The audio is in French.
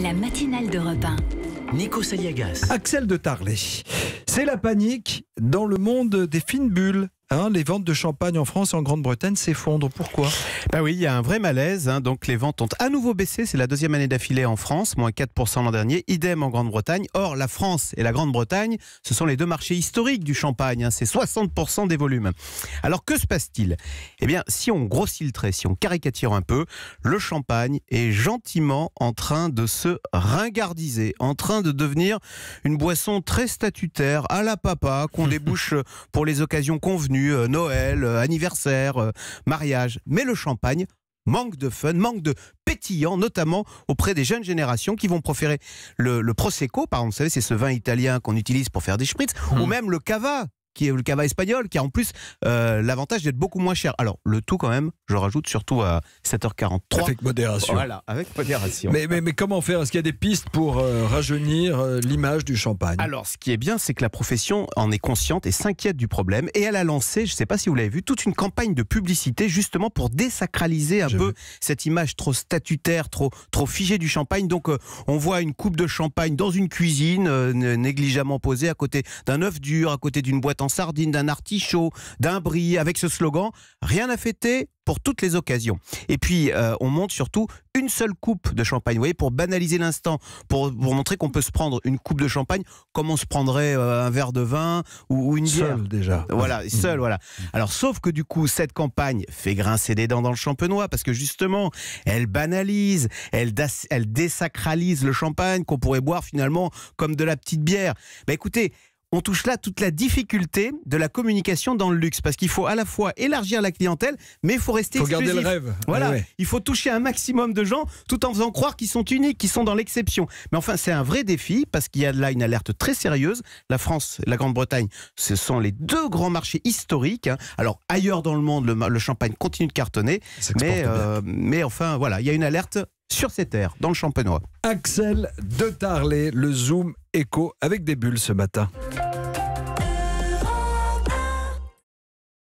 La matinale d'Europe 1. Nico Saliagas. Axel de Tarlet. C'est la panique dans le monde des fines bulles. Les ventes de champagne en France et en Grande-Bretagne s'effondrent. Pourquoi ? Bah oui, il y a un vrai malaise. Donc les ventes ont à nouveau baissé. C'est la deuxième année d'affilée en France, moins 4% l'an dernier. Idem en Grande-Bretagne. Or, la France et la Grande-Bretagne, ce sont les deux marchés historiques du champagne. C'est 60% des volumes. Alors que se passe-t-il ? Eh bien, si on grossit le trait, si on caricature un peu, le champagne est gentiment en train de se ringardiser, en train de devenir une boisson très statutaire, à la papa, qu'on débouche pour les occasions convenues. Noël, anniversaire, mariage. Mais le champagne manque de fun, manque de pétillant, notamment auprès des jeunes générations qui vont préférer le Prosecco, par exemple, vous savez, c'est ce vin italien qu'on utilise pour faire des spritz, ou même le cava, qui est le cava espagnol, qui a en plus l'avantage d'être beaucoup moins cher. Alors, le tout quand même, je rajoute surtout à 7h43. Avec modération. Voilà, avec modération. Mais comment faire ? Est-ce qu'il y a des pistes pour rajeunir l'image du champagne ? Alors, ce qui est bien, c'est que la profession en est consciente et s'inquiète du problème. Et elle a lancé, je ne sais pas si vous l'avez vu, toute une campagne de publicité justement pour désacraliser un peu cette image trop statutaire, trop figée du champagne. Donc, on voit une coupe de champagne dans une cuisine, négligemment posée à côté d'un œuf dur, à côté d'une boîte en sardines, d'un artichaut, d'un brie, avec ce slogan « Rien à fêter ». Pour toutes les occasions. Et puis, on monte surtout une seule coupe de champagne. Vous voyez, pour banaliser l'instant, pour montrer qu'on peut se prendre une coupe de champagne comme on se prendrait un verre de vin ou une bière. Seul, déjà. Voilà, seul, voilà. Alors, sauf que du coup, cette campagne fait grincer des dents dans le champenois parce que justement, elle banalise, elle désacralise le champagne qu'on pourrait boire finalement comme de la petite bière. Bah écoutez, on touche là toute la difficulté de la communication dans le luxe, parce qu'il faut à la fois élargir la clientèle, mais il faut rester exclusif. Il faut garder le rêve. Voilà, ouais. Il faut toucher un maximum de gens, tout en faisant croire qu'ils sont uniques, qu'ils sont dans l'exception. Mais enfin, c'est un vrai défi, parce qu'il y a là une alerte très sérieuse. La France et la Grande-Bretagne, ce sont les deux grands marchés historiques. Alors, ailleurs dans le monde, le champagne continue de cartonner, mais enfin, voilà, il y a une alerte sur ces terres, dans le champenois. Axel de Tarlet, le Zoom Éco avec des bulles ce matin.